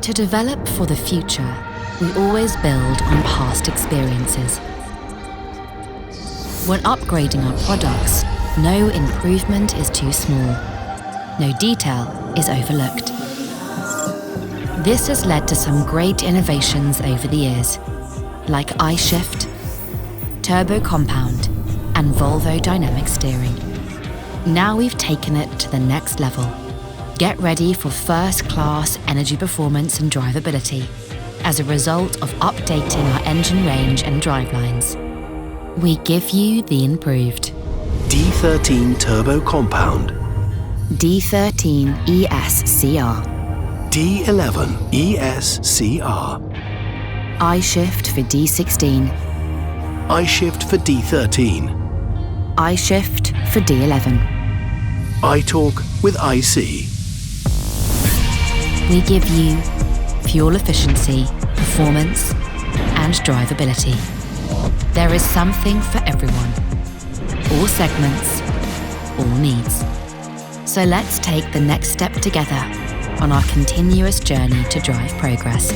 To develop for the future, we always build on past experiences. When upgrading our products, no improvement is too small. No detail is overlooked. This has led to some great innovations over the years, like iShift, Turbo Compound, and Volvo Dynamic Steering. Now we've taken it to the next level. Get ready for first-class energy performance and drivability as a result of updating our engine range and drivelines. We give you the improved D13 Turbo Compound, D13 ESCR, D11 ESCR, iShift for D16, iShift for D13, iShift for D11. iTalk with IC. We give you fuel efficiency, performance, and drivability. There is something for everyone. All segments, all needs. So let's take the next step together on our continuous journey to drive progress.